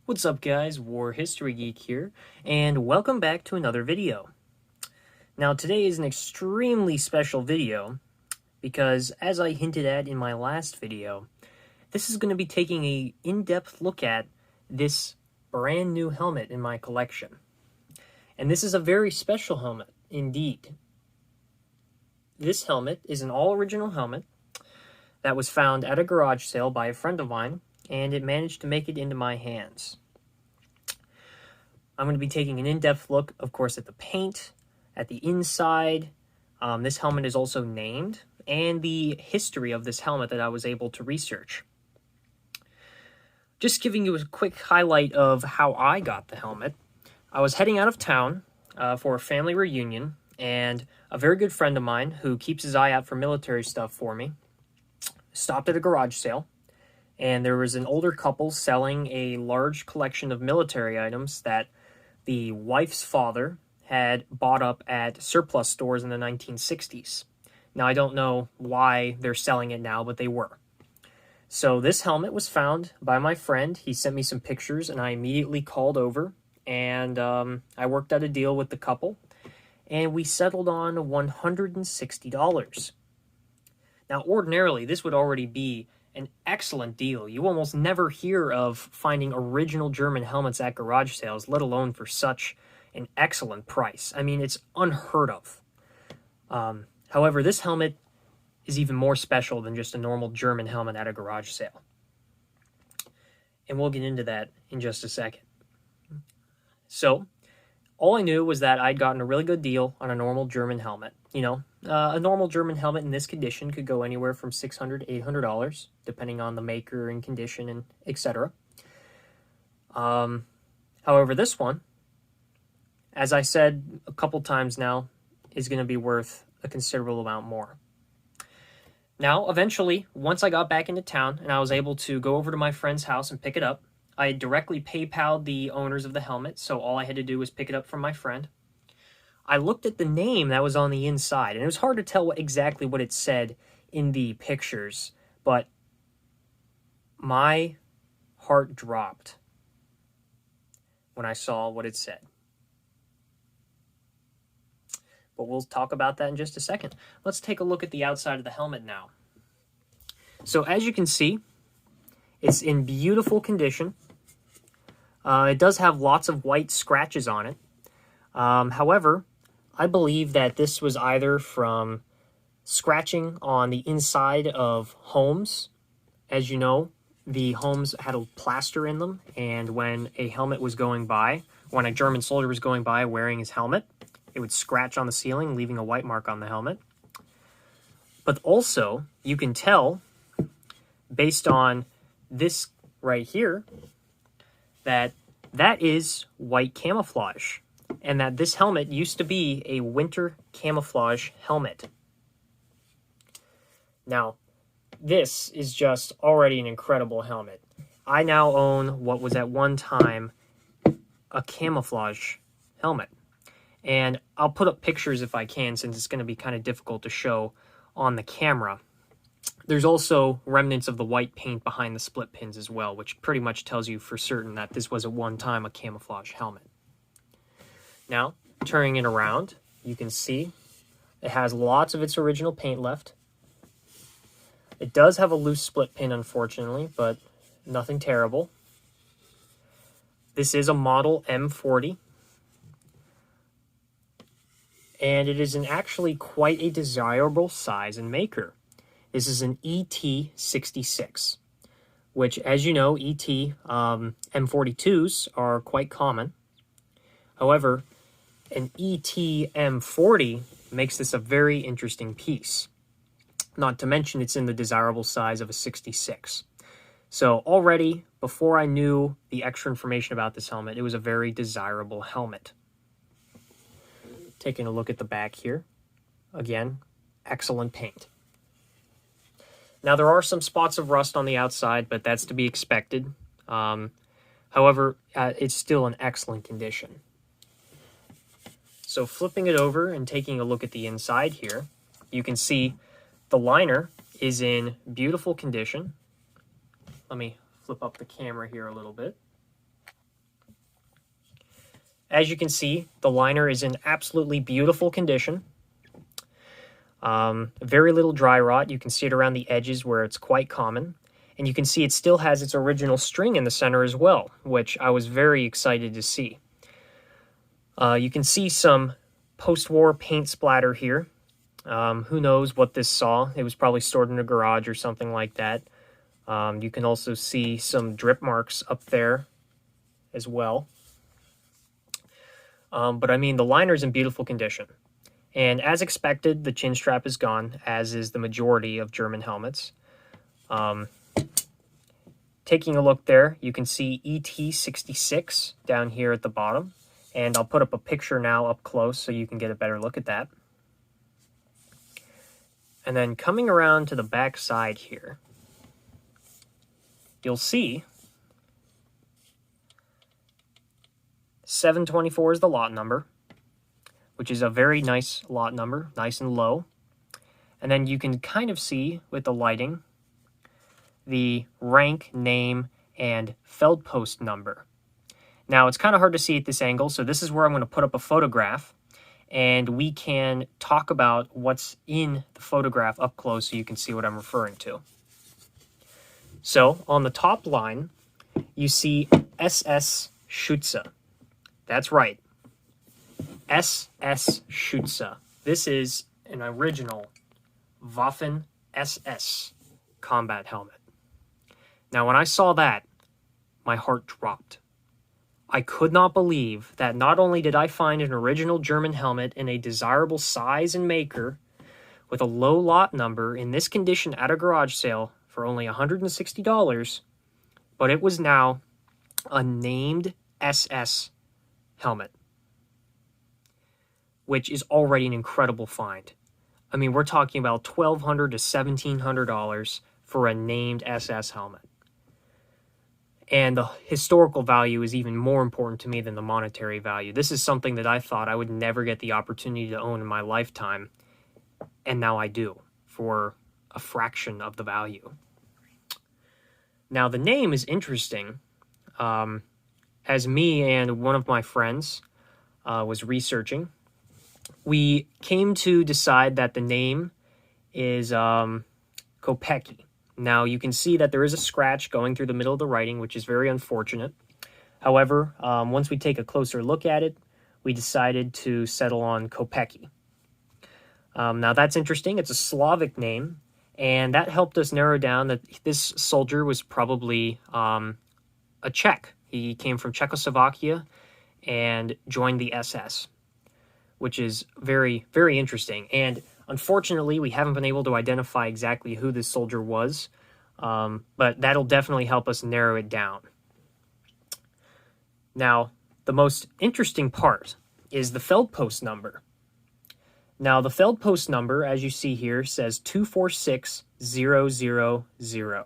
What's up guys, War History Geek here, and welcome back to another video. Now today is an extremely special video because, as I hinted at in my last video, this is going to be taking a in-depth look at this brand new helmet in my collection. And this is a very special helmet indeed. This helmet is an all-original helmet that was found at a garage sale by a friend of mine, and it managed to make it into my hands. I'm going to be taking an in-depth look, of course, at the paint, at the inside. This helmet is also named, and the history of this helmet that I was able to research. Just giving you a quick highlight of how I got the helmet. I was heading out of town for a family reunion, and a very good friend of mine who keeps his eye out for military stuff for me stopped at a garage sale. And there was an older couple selling a large collection of military items that the wife's father had bought up at surplus stores in the 1960s. Now, I don't know why they're selling it now, but they were. So this helmet was found by my friend. He sent me some pictures, and I immediately called over, and I worked out a deal with the couple, and we settled on $160. Now, ordinarily, this would already be an excellent deal. You almost never hear of finding original German helmets at garage sales, let alone for such an excellent price. I mean, it's unheard of. However, this helmet is even more special than just a normal German helmet at a garage sale. And we'll get into that in just a second. So, all I knew was that I'd gotten a really good deal on a normal German helmet. You know, a normal German helmet in this condition could go anywhere from $600 to $800, depending on the maker and condition and etc. However, this one, as I said a couple times now, is going to be worth a considerable amount more. Now, eventually, once I got back into town and I was able to go over to my friend's house and pick it up, I directly PayPal'd the owners of the helmet, so all I had to do was pick it up from my friend. I looked at the name that was on the inside, and it was hard to tell exactly what it said in the pictures, but my heart dropped when I saw what it said. But we'll talk about that in just a second. Let's take a look at the outside of the helmet now. So as you can see, it's in beautiful condition. It does have lots of white scratches on it. However, I believe that this was either from scratching on the inside of homes. As you know, the homes had a plaster in them, and when a helmet was going by, when a German soldier was going by wearing his helmet, it would scratch on the ceiling, leaving a white mark on the helmet. But also, you can tell, based on this right here, that is white camouflage, and that this helmet used to be a winter camouflage helmet. Now, this is just already an incredible helmet. I now own what was at one time a camouflage helmet. And I'll put up pictures if I can, since it's going to be kind of difficult to show on the camera. There's also remnants of the white paint behind the split pins as well, which pretty much tells you for certain that this was at one time a camouflage helmet. Now, turning it around, you can see it has lots of its original paint left. It does have a loose split pin, unfortunately, but nothing terrible. This is a model M40. And it is actually quite a desirable size and maker. This is an ET66, which, as you know, M42s are quite common. However, an ET-M40 makes this a very interesting piece. Not to mention it's in the desirable size of a 66. So already, before I knew the extra information about this helmet, it was a very desirable helmet. Taking a look at the back here. Again, excellent paint. Now, there are some spots of rust on the outside, but that's to be expected. However, it's still in excellent condition. So flipping it over and taking a look at the inside here, you can see the liner is in beautiful condition. Let me flip up the camera here a little bit. as you can see, the liner is in absolutely beautiful condition. Very little dry rot. You can see it around the edges where it's quite common. And you can see it still has its original string in the center as well, which I was very excited to see. You can see some post-war paint splatter here. Who knows what this saw? It was probably stored in a garage or something like that. You can also see some drip marks up there as well. But I mean, the liner's in beautiful condition. And as expected, the chin strap is gone, as is the majority of German helmets. Taking a look there, you can see ET66 down here at the bottom. And I'll put up a picture now up close so you can get a better look at that. And then coming around to the back side here, you'll see 724 is the lot number, which is a very nice lot number, nice and low. And then you can kind of see with the lighting the rank, name, and Feldpost number. Now, it's kind of hard to see at this angle, so this is where I'm going to put up a photograph, and we can talk about what's in the photograph up close so you can see what I'm referring to. So, on the top line, you see SS Schütze. That's right. SS Schütze. This is an original Waffen SS combat helmet. Now, when I saw that, my heart dropped. I could not believe that not only did I find an original German helmet in a desirable size and maker with a low lot number in this condition at a garage sale for only $160, but it was now a named SS helmet, which is already an incredible find. I mean, we're talking about $1,200 to $1,700 for a named SS helmet. And the historical value is even more important to me than the monetary value. This is something that I thought I would never get the opportunity to own in my lifetime, and now I do, for a fraction of the value. Now, the name is interesting. As me and one of my friends was researching, we came to decide that the name is Kopecky. Now, you can see that there is a scratch going through the middle of the writing, which is very unfortunate. However, once we take a closer look at it, we decided to settle on Kopecky. Now, that's interesting. It's a Slavic name, and that helped us narrow down that this soldier was probably a Czech. He came from Czechoslovakia and joined the SS, which is very, very interesting. And unfortunately, we haven't been able to identify exactly who this soldier was, but that'll definitely help us narrow it down. Now, the most interesting part is the Feldpost number. Now, the Feldpost number, as you see here, says 246000.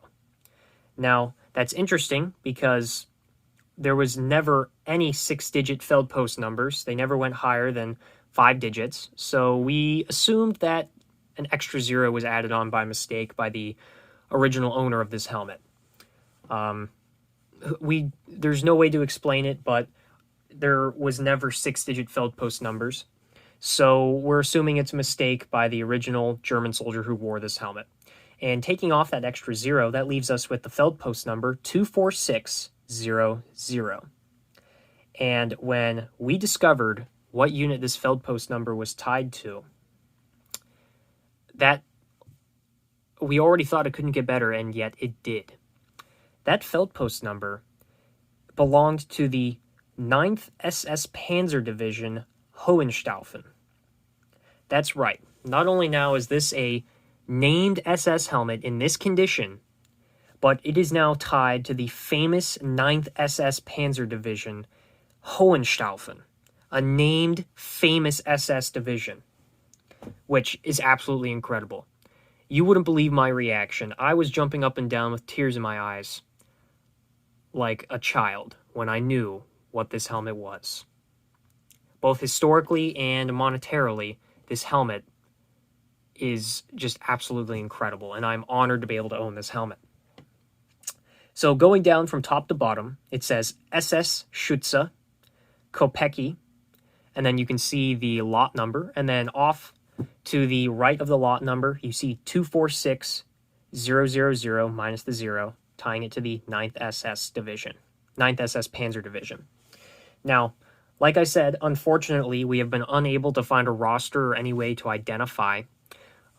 Now, that's interesting because there was never any 6-digit Feldpost numbers. They never went higher than 5 digits, so we assumed that an extra 0 was added on by mistake by the original owner of this helmet. There's no way to explain it, but there was never 6-digit Feldpost numbers, so we're assuming it's a mistake by the original German soldier who wore this helmet. And taking off that extra 0, that leaves us with the Feldpost number 24600. And when we discovered what unit this Feldpost number was tied to, that we already thought it couldn't get better, and yet it did. That Feldpost number belonged to the 9th SS Panzer Division Hohenstaufen. That's right. Not only now is this a named SS helmet in this condition, but it is now tied to the famous 9th SS Panzer Division Hohenstaufen, a named famous SS division, which is absolutely incredible. You wouldn't believe my reaction. I was jumping up and down with tears in my eyes like a child when I knew what this helmet was. Both historically and monetarily, this helmet is just absolutely incredible, and I'm honored to be able to own this helmet. So going down from top to bottom, it says SS Schütze, Kopecky, and then you can see the lot number, and then off to the right of the lot number, you see 246000 minus the 0, tying it to the 9th SS Division, 9th SS Panzer Division. Now, like I said, unfortunately, we have been unable to find a roster or any way to identify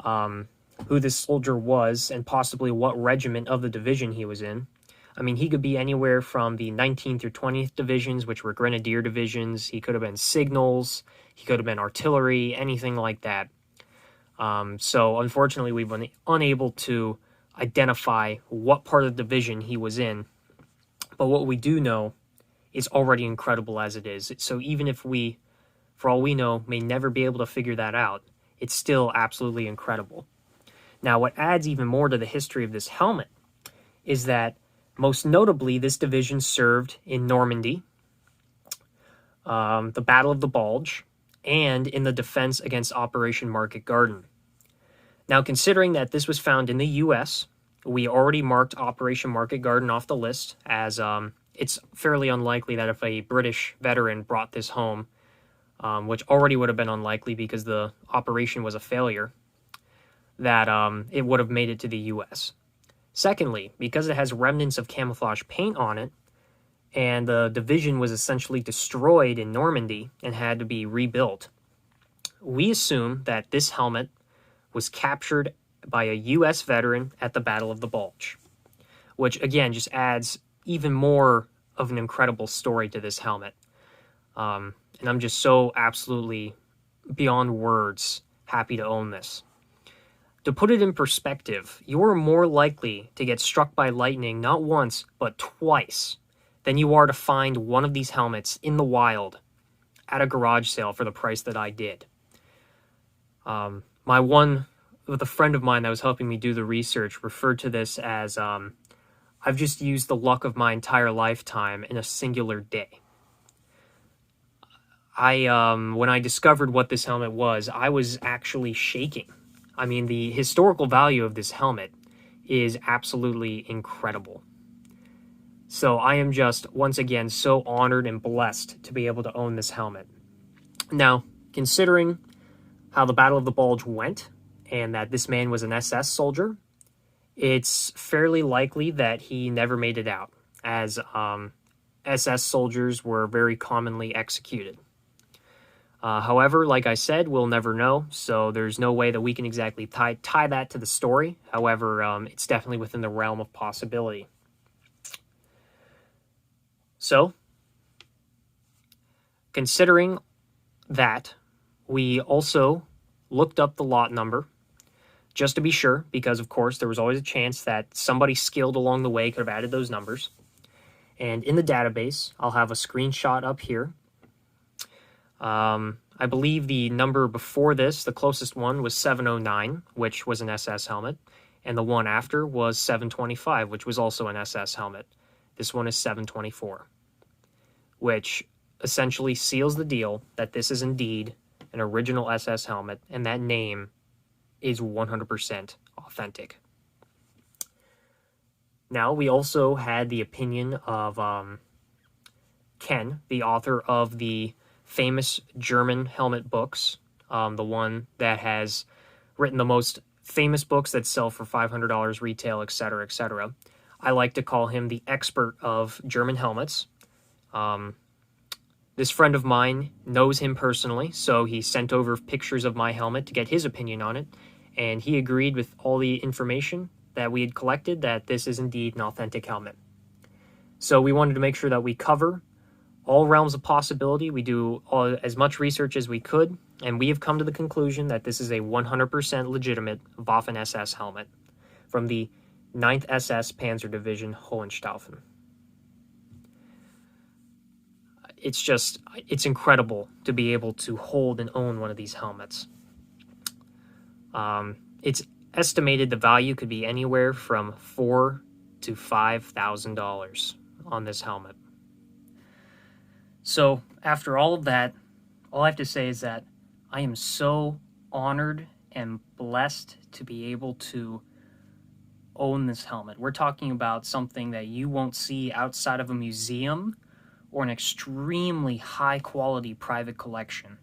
who this soldier was and possibly what regiment of the division he was in. I mean, he could be anywhere from the 19th or 20th divisions, which were grenadier divisions. He could have been signals. He could have been artillery, anything like that. So, unfortunately, we've been unable to identify what part of the division he was in. But what we do know is already incredible as it is. So even if we, for all we know, may never be able to figure that out, it's still absolutely incredible. Now, what adds even more to the history of this helmet is that, most notably, this division served in Normandy, the Battle of the Bulge, and in the defense against Operation Market Garden. Now, considering that this was found in the U.S., we already marked Operation Market Garden off the list, as it's fairly unlikely that if a British veteran brought this home, which already would have been unlikely because the operation was a failure, that it would have made it to the U.S. Secondly, because it has remnants of camouflage paint on it, and the division was essentially destroyed in Normandy and had to be rebuilt, we assume that this helmet was captured by a U.S. veteran at the Battle of the Bulge, which again just adds even more of an incredible story to this helmet. And I'm just so absolutely beyond words happy to own this. To put it in perspective, you're more likely to get struck by lightning not once, but twice, than you are to find one of these helmets in the wild at a garage sale for the price that I did. With a friend of mine that was helping me do the research, referred to this as, I've just used the luck of my entire lifetime in a singular day. When I discovered what this helmet was, I was actually shaking. I mean, the historical value of this helmet is absolutely incredible. So I am just, once again, so honored and blessed to be able to own this helmet. Now, considering how the Battle of the Bulge went, and that this man was an SS soldier, it's fairly likely that he never made it out, as SS soldiers were very commonly executed. However, like I said, we'll never know, so there's no way that we can exactly tie that to the story. However, it's definitely within the realm of possibility. So, considering that, we also looked up the lot number, just to be sure, because of course there was always a chance that somebody skilled along the way could have added those numbers. And in the database, I'll have a screenshot up here. I believe the number before this, the closest one, was 709, which was an SS helmet, and the one after was 725, which was also an SS helmet. This one is 724, which essentially seals the deal that this is indeed an original SS helmet, and that name is 100% authentic. Now, we also had the opinion of Ken, the author of the famous German helmet books, the one that has written the most famous books that sell for $500 retail, etc., etc. I like to call him the expert of German helmets. This friend of mine knows him personally, so he sent over pictures of my helmet to get his opinion on it, and he agreed with all the information that we had collected that this is indeed an authentic helmet. So we wanted to make sure that we cover all realms of possibility. We do as much research as we could, and we have come to the conclusion that this is a 100% legitimate Waffen SS helmet from the 9th SS Panzer Division Hohenstaufen. It's incredible to be able to hold and own one of these helmets. It's estimated the value could be anywhere from $4,000 to $5,000 on this helmet. So, after all of that, all I have to say is that I am so honored and blessed to be able to own this helmet. We're talking about something that you won't see outside of a museum or an extremely high-quality private collection,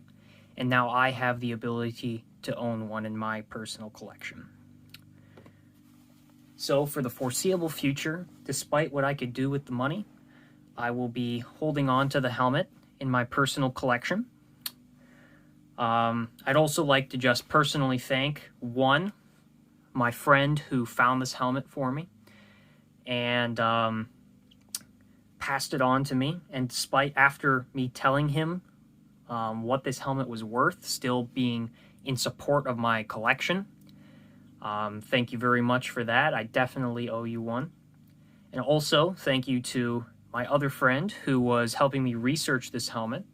and now I have the ability to own one in my personal collection. So for the foreseeable future, despite what I could do with the money, I will be holding on to the helmet in my personal collection. I'd also like to just personally thank, one, my friend who found this helmet for me and passed it on to me, and despite after me telling him what this helmet was worth, still being in support of my collection. Thank you very much for that. I definitely owe you one. And also, thank you to my other friend who was helping me research this helmet.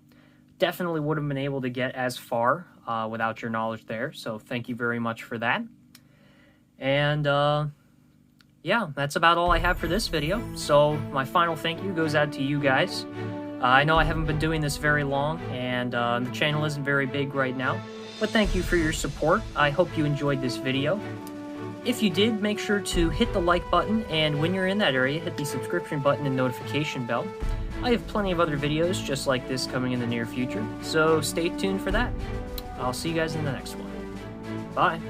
Definitely would have been able to get as far without your knowledge there, so thank you very much for that. And yeah, that's about all I have for this video. So my final thank you goes out to you guys. I know I haven't been doing this very long, and the channel isn't very big right now, but thank you for your support. I hope you enjoyed this video. If you did, make sure to hit the like button, and when you're in that area, hit the subscription button and notification bell. I have plenty of other videos just like this coming in the near future, so stay tuned for that. I'll see you guys in the next one. Bye.